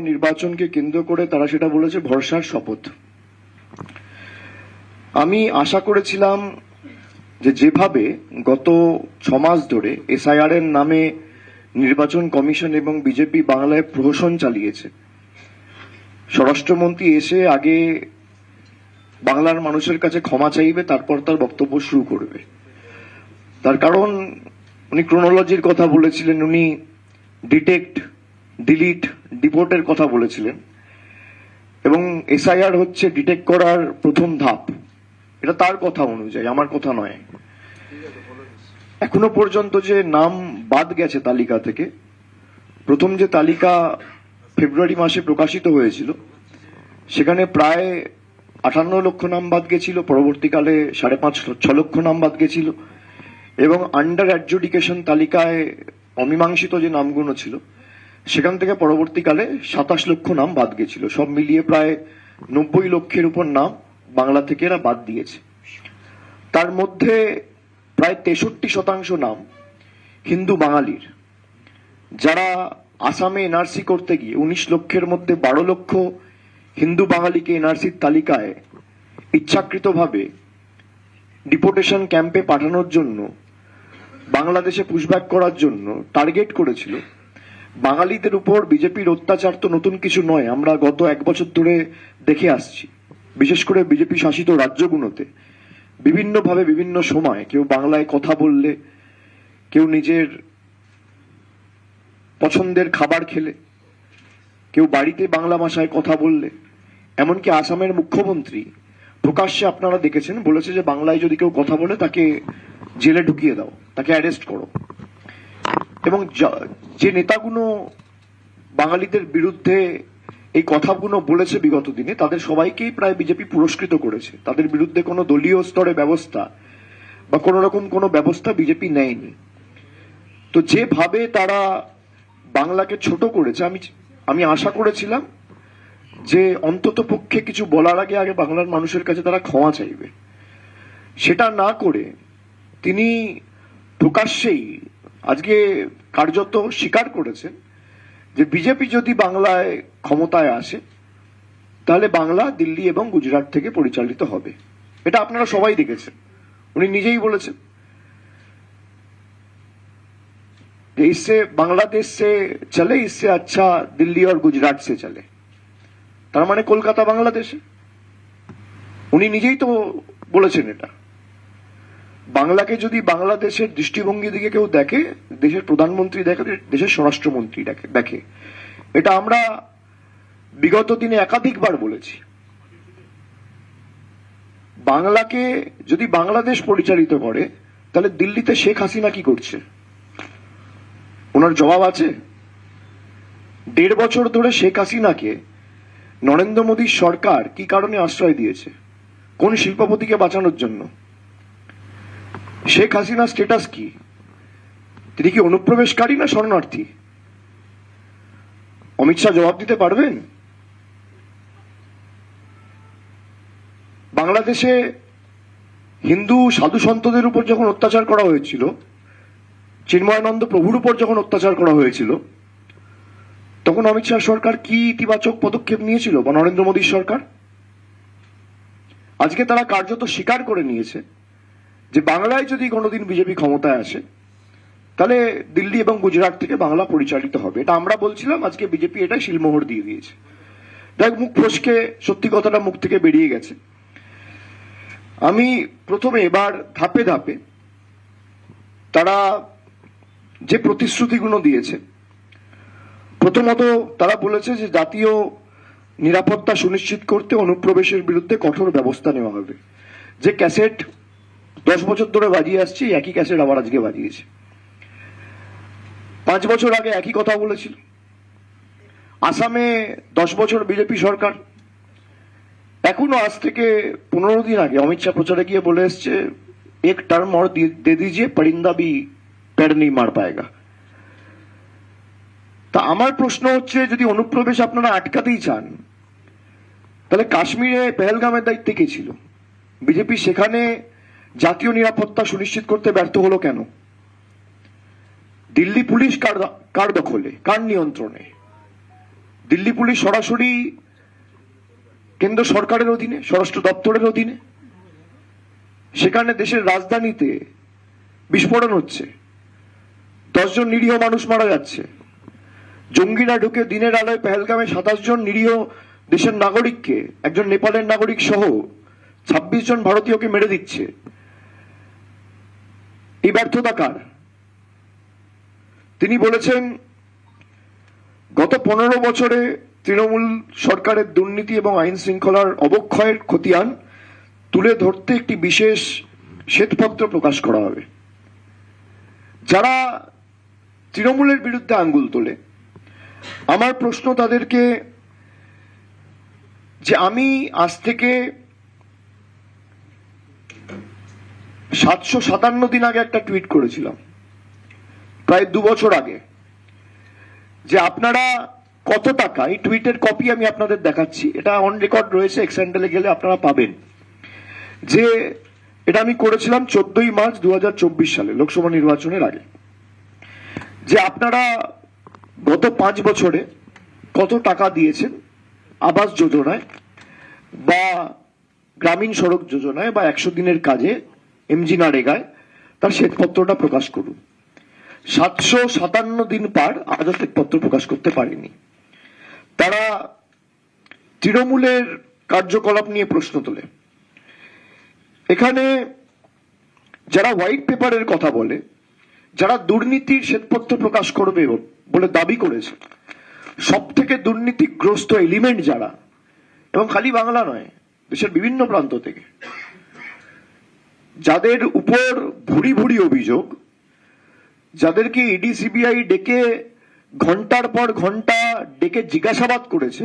নির্বাচনকে কেন্দ্র করে তারা সেটা বলেছে ভরসার শপথ। আমি আশা করেছিলাম যে যেভাবে গত 6 মাস ধরে এসআইআর এর নামে নির্বাচন কমিশন এবং বিজেপি বাংলায় প্রহসন চালিয়েছে, স্বরাষ্ট্রমন্ত্রী এসে আগে বাংলার মানুষের কাছে ক্ষমা চাইবে, তারপর তার বক্তব্য শুরু করবে। তার কারণ উনি ক্রোনোলজির কথা বলেছিলেন, উনি ডিটেক্ট, ডিলিট, ডিপোর্টের কথা বলেছিলেন, এবং এসআইআর হচ্ছে ডিটেক্ট করার প্রথম ধাপ। এটা তার কথা অনুযায়ী, আমার কথা নয়। এখনো পর্যন্ত যে নাম বাদ গেছে তালিকা থেকে, প্রথম যে তালিকা ফেব্রুয়ারি মাসে প্রকাশিত হয়েছিল সেখানে প্রায় 58 লক্ষ নাম বাদ গেছিল, পরবর্তীকালে 5.5-6 লক্ষ নাম বাদ গেছিল, এবং আন্ডার অ্যাডজুডিকেশন তালিকায় অমীমাংসিত যে নামগুলো ছিল সেখান থেকে পরবর্তীকালে 27 লক্ষ নাম বাদ গেছিল। সব মিলিয়ে প্রায় 90 লক্ষের উপর নাম বাংলা থেকে এরা বাদ দিয়েছে। তার মধ্যে প্রায় 63% নাম হিন্দু বাঙালির, যারা আসামে এনআরসি করতে গিয়ে 19 লক্ষের মধ্যে 12 লক্ষ হিন্দু বাঙালিকে এনআরসির তালিকায় ইচ্ছাকৃতভাবে ডিপোর্টেশন ক্যাম্পে পাঠানোর জন্য, বাংলাদেশে পুশব্যাক করার জন্য টার্গেট করেছিল। বাঙালিদের উপর বিজেপির অত্যাচার তো নতুন কিছু নয়, আমরা গত 1 বছর ধরে দেখে আসছি। বিশেষ করে বিজেপি শাসিত রাজ্যগুলোতে বিভিন্নভাবে বিভিন্ন সময় কেউ বাংলায় কথা বললে, কেউ নিজের পছন্দের খাবার খেলে, কেউ বাড়িতে বাংলা ভাষায় কথা বললে, এমনকি আসামের মুখ্যমন্ত্রী প্রকাশ্যে আপনারা দেখেছেন বলেছে যে বাংলায় যদি কেউ কথা বলে তাকে জেলে ঢুকিয়ে দাও, তাকে অ্যারেস্ট করো। এবং যে নেতাগুলো বাঙালিদের বিরুদ্ধে এই কথাগুলো বলেছে বিগত দিনে, তাদের সবাইকেই প্রায় বিজেপি পুরস্কৃত করেছে। তাদের বিরুদ্ধে কোনো দলীয় স্তরে ব্যবস্থা বা কোনো রকম কোনো ব্যবস্থা বিজেপি নেয়নি। তো যেভাবে তারা বাংলাকে ছোট করেছে, আমি আশা করেছিলাম যে অন্তত পক্ষে কিছু বলার আগে আগে বাংলার মানুষের কাছে তারা ক্ষমা চাইবে। সেটা না করে তিনি প্রকাশ্যেই আজকে কার্যত স্বীকার করেছেন যে বিজেপি যদি বাংলায় ক্ষমতায় আসে তাহলে বাংলা দিল্লি এবং গুজরাট থেকে পরিচালিত হবে। এটা আপনারা সবাই দেখেছেন, উনি নিজেই বলেছেন যে इससे বাংলাদেশ से चले, इससे अच्छा दिल्ली और गुजरात से चले। তার মানে কলকাতা বাংলাদেশে, উনি নিজেই তো বলেছেন এটা। বাংলাকে যদি বাংলাদেশের দৃষ্টিভঙ্গি দিকে কেউ দেখে, দেশের প্রধানমন্ত্রী দেখে, দেশের স্বরাষ্ট্রমন্ত্রী দেখে। এটা আমরা বিগত দিনে একাধিকবার বলেছি। বাংলাকে যদি বাংলাদেশ পরিচালিত করে তাহলে দিল্লিতে শেখ হাসিনা কি করছে? ওনার জবাব আছে? 1.5 বছর ধরে শেখ হাসিনাকে নরেন্দ্র মোদীর সরকার কি কারণে আশ্রয় দিয়েছে? কোন শিল্পপতিকে বাঁচানোর জন্য? শেখ হাসিনার স্ট্যাটাস কি? তিনি কি অনুপ্রবেশকারী না শরণার্থী? অমিত শাহ জবাব দিতে পারবেন? বাংলাদেশে হিন্দু সাধু সন্তদের উপর যখন অত্যাচার করা হয়েছিল, চিন্ময়ানন্দ প্রভুর উপর যখন অত্যাচার করা হয়েছিল, তখন অমিত শাহ সরকার কি ইতিবাচক পদক্ষেপ নিয়েছিল বা নরেন্দ্র মোদীর সরকার? আজকে তারা কার্যত স্বীকার করে নিয়েছে যে বাংলায় যদি কোনোদিন বিজেপি ক্ষমতায় আসে তাহলে দিল্লি এবং গুজরাট থেকে বাংলা পরিচালিত হবে। এটা আমরা বলছিলাম, আজকে বিজেপি এটা শিলমোহর দিয়ে দিয়েছে। দেখ, মুখ ফসকে সত্যি কথাটা মুখ থেকে বেরিয়ে গেছে। আমি প্রথমে এবার ধাপে ধাপে তারা যে প্রতিশ্রুতিগুলো দিয়েছে, প্রথমত তারা বলেছে যে জাতীয় নিরাপত্তা সুনিশ্চিত করতে অনুপ্রবেশের বিরুদ্ধে কঠোর ব্যবস্থা নেওয়া হবে। যে ক্যাসেট 10 বছর ধরে বাজিয়ে আসছে, একই ক্যাসেট আবার আজকে বাজিয়েছে। 5 বছর আগে একই কথা বলেছিল। আসামে 10 বছর বিজেপি সরকার, এখনো আজ থেকে 15 দিন আগে অমিত শাহ প্রচারে গিয়ে বলে এসছে, এক টার্ম और दे दीजिए, परिंदा भी पैर नहीं मार पाएगा। তা আমার প্রশ্ন হচ্ছে, যদি অনুপ্রবেশ আপনারা আটকাতেই চান তাহলে কাশ্মীরে পেহেলগামের দায়িত্বে কে ছিল? বিজেপি সেখানে জাতীয় নিরাপত্তা সুনিশ্চিত করতে ব্যর্থ হলো কেন? দিল্লি পুলিশ কার দখলে, কার নিয়ন্ত্রণে? দিল্লি পুলিশ সরাসরি কেন্দ্র সরকারের অধীনে, স্বরাষ্ট্র দপ্তরের অধীনে। সেখানে দেশের রাজধানীতে বিস্ফোরণ হচ্ছে, 10 জন নিরীহ মানুষ মারা যাচ্ছে। জঙ্গিরা ঢুকে দিনের আলোয় পেহেলগামে 27 জন নিরীহ দেশের নাগরিককে, একজন নেপালের নাগরিক সহ 26 জন ভারতীয়কে মেরে দিচ্ছে। এই ব্যর্থতা কার? তিনি বলেছেন গত 15 বছরে তৃণমূল সরকারের দুর্নীতি এবং আইন শৃঙ্খলার অবক্ষয়ের খতিয়ান তুলে ধরতে একটি বিশেষ শ্বেতপত্র প্রকাশ করা হবে। যারা তৃণমূলের বিরুদ্ধে আঙ্গুল তোলে, আমার প্রশ্ন তাদেরকে যে আমি আজ থেকে 757 দিন আগে একটা টুইট করেছিলাম, প্রায় 2 বছর আগে, যে আপনারা কত টাকা, এই টুইটের কপি আমি আপনাদের দেখাচ্ছি, এটা অন রেকর্ড রয়েছে, এক্স হ্যান্ডেলে গেলে আপনারা পাবেন, যে এটা আমি করেছিলাম 14ই মার্চ 2024 সালে লোকসভা নির্বাচনের আগে, যে আপনারা গত 5 বছরে কত টাকা দিয়েছেন আবাস যোজনায় বা গ্রামীণ সড়ক যোজনায় বা 100 দিনের কাজে, এমজি নারেগায়, তার শ্বেতপত্রটা প্রকাশ করুন। 757 দিন পার আজও শ্বেতপত্র প্রকাশ করতে পারেনি। তারা তৃণমূলের কার্যকলাপ নিয়ে প্রশ্ন তোলে। এখানে যারা হোয়াইট পেপারের কথা বলে, যারা দুর্নীতির শ্বেতপত্র প্রকাশ করবে বলে দাবি করেছে, সব থেকে দুর্নীতিগ্রস্ত এলিমেন্ট যারা, এবং খালি বাংলা নয়, দেশের বিভিন্ন প্রান্ত থেকে, যাদের উপর ভুরি ভুরি অভিযোগ, যাদেরকে ইডি সিবিআই ডেকে ঘন্টার পর ঘন্টা ডেকে জিজ্ঞাসাবাদ করেছে,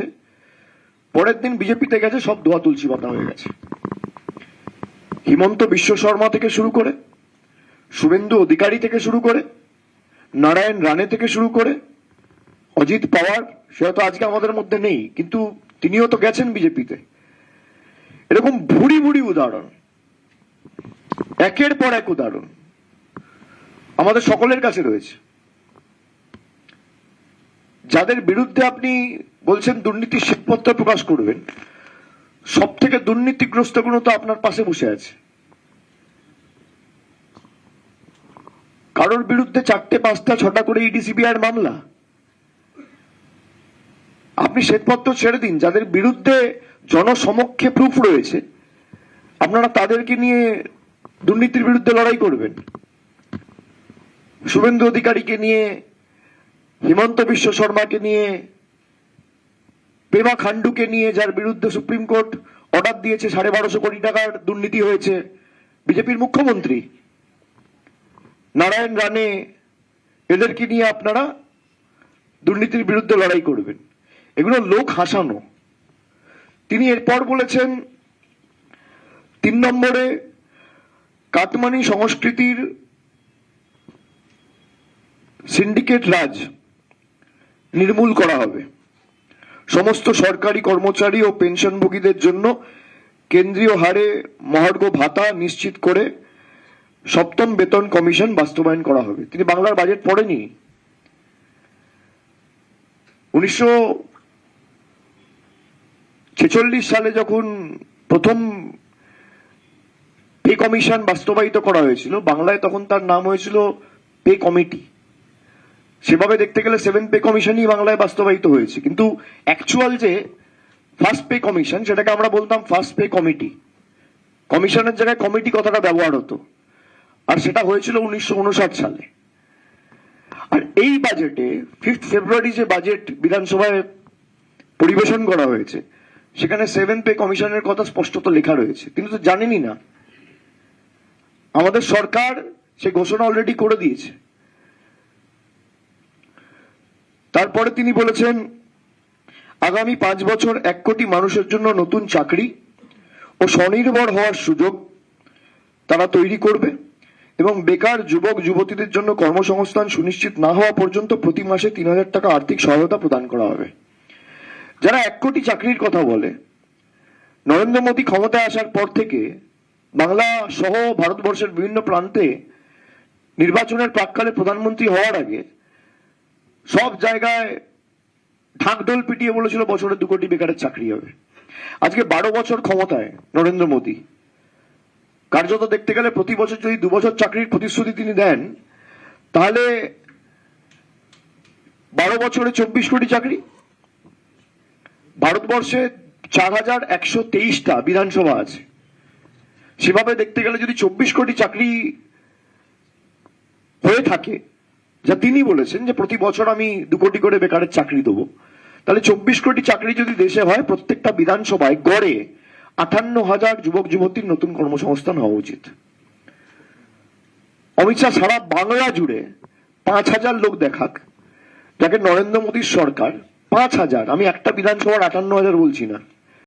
পরের দিন বিজেপিতে গেছে, সব দোয়া তুলসী পাতা হয়ে গেছে। হিমন্ত বিশ্ব শর্মা থেকে শুরু করে, শুভেন্দু অধিকারী থেকে শুরু করে, নারায়ণ রানে থেকে শুরু করে, অজিত পাওয়ার, সে হয়তো আজকে আমাদের মধ্যে নেই, কিন্তু তিনিও তো গেছেন বিজেপিতে। এরকম ভুরি ভুরি উদাহরণ, একের পর এক উদাহরণ আমাদের সকলের কাছে রয়েছে। যাদের বিরুদ্ধে আপনি বলছেন দুর্নীতির শ্বেতপত্র প্রকাশ করবেন, সব থেকে দুর্নীতিগ্রস্ত গুলো তো আপনার পাশে বসে আছে। কারোর বিরুদ্ধে 4টে 5টা 6টা করে ইডি সিবিআই মামলা। আপনি শ্বেতপত্র ছেড়ে দিন, যাদের বিরুদ্ধে জনসমক্ষে প্রুফ রয়েছে, আপনারা তাদেরকে নিয়ে দুর্নীতির বিরুদ্ধে লড়াই করবেন। শুভেন্দু অধিকারীকে নিয়ে, হিমন্ত বিশ্ব শর্মাকে নিয়ে, পেমা খান্ডুকে নিয়ে, যার বিরুদ্ধে সুপ্রিম কোর্ট অর্ডার দিয়েছে 1250 কোটি টাকার দুর্নীতি হয়েছে, বিজেপির মুখ্যমন্ত্রী নারায়ণ রানে, এদেরকে নিয়ে আপনারা দুর্নীতির বিরুদ্ধে লড়াই করবেন। এগুলো লোক হাসানো। তিনি এরপর বলেছেন 3 নম্বরে, কাটমানি সংস্কৃতির সিন্ডিকেট রাজ নির্মূল করা হবে। সমস্ত সরকারি কর্মচারী ও পেনশনভোগীদের জন্য কেন্দ্রীয় হারে মহার্ঘ ভাতা নিশ্চিত করে 7ম বেতন কমিশন বাস্তবায়ন করা হবে। তিনি বাংলার বাজেট পড়েনি। 1946 সালে যখন প্রথম পে কমিশন বাস্তবায়িত করা হয়েছিল বাংলায়, তখন তার নাম হয়েছিল পে কমিটি। সেভাবে দেখতে গেলে 7 পে কমিশনই বাংলায় বাস্তবায়িত হয়েছে, কিন্তু অ্যাকচুয়াল যে ফার্স্ট পে কমিশন, সেটাকে আমরা বলতাম ফার্স্ট পে কমিটি। কমিশনের জায়গায় কমিটি কথাটা ব্যবহার হতো, আর সেটা হয়েছিল 1959 সালে। আর এই বাজেটে 5 ফেব্রুয়ারি যে বাজেট বিধানসভায় পরিবেশন করা হয়েছে, সেখানে 7 পে কমিশনের কথা স্পষ্টত লেখা রয়েছে। তিনি তো জানেনই না। আমাদের সরকার সে ঘোষণা অলরেডি করে দিয়েছে। তারপরে তিনি বলেছেন আগামী 5 বছর 1 কোটি মানুষের জন্য নতুন চাকরি ও স্বনির্ভর হওয়ার সুযোগ তারা তৈরি করবে এবং বেকার যুবক যুবতীদের জন্য কর্মসংস্থান সুনিশ্চিত না হওয়া পর্যন্ত প্রতি মাসে 3000 টাকা আর্থিক সহায়তা প্রদান করা হবে। যারা 1 কোটি চাকরির কথা বলে, নরেন্দ্র মোদী ক্ষমতায় আসার পর থেকে বাংলা সহ ভারতবর্ষের বিভিন্ন প্রান্তে নির্বাচনের প্রাক্কালে প্রধানমন্ত্রী হওয়ার আগে সব জায়গায় ঢাকঢোল পিটিয়ে বলেছিল বছরে 2 কোটি বেকারের চাকরি হবে। আজকে 12 বছর ক্ষমতায় নরেন্দ্র মোদী, কার্যত দেখতে গেলে প্রতি বছর যদি 2 বছর চাকরির প্রতিশ্রুতি তিনি দেন, তাহলে 12 বছরে 24 কোটি চাকরি। ভারতবর্ষে 4123টা বিধানসভা আছে, সেভাবে দেখতে গেলে যদি 24 কোটি চাকরি হয়ে থাকে, যা তিনি বলেছেন যে প্রতি বছর আমি 2 কোটি করে বেকারের চাকরি দেবো, তাহলে 24 কোটি চাকরি যদি দেশে হয়, প্রত্যেকটা বিধানসভায় গড়ে 58,000 যুবক যুবতীর নতুন কর্মসংস্থান হওয়া উচিত। অমিত শাহ সারা বাংলা জুড়ে 5,000 লোক দেখাক, যাকে নরেন্দ্র মোদীর সরকার 5,000, আমি একটা বিধানসভার 58,000 বলছি না,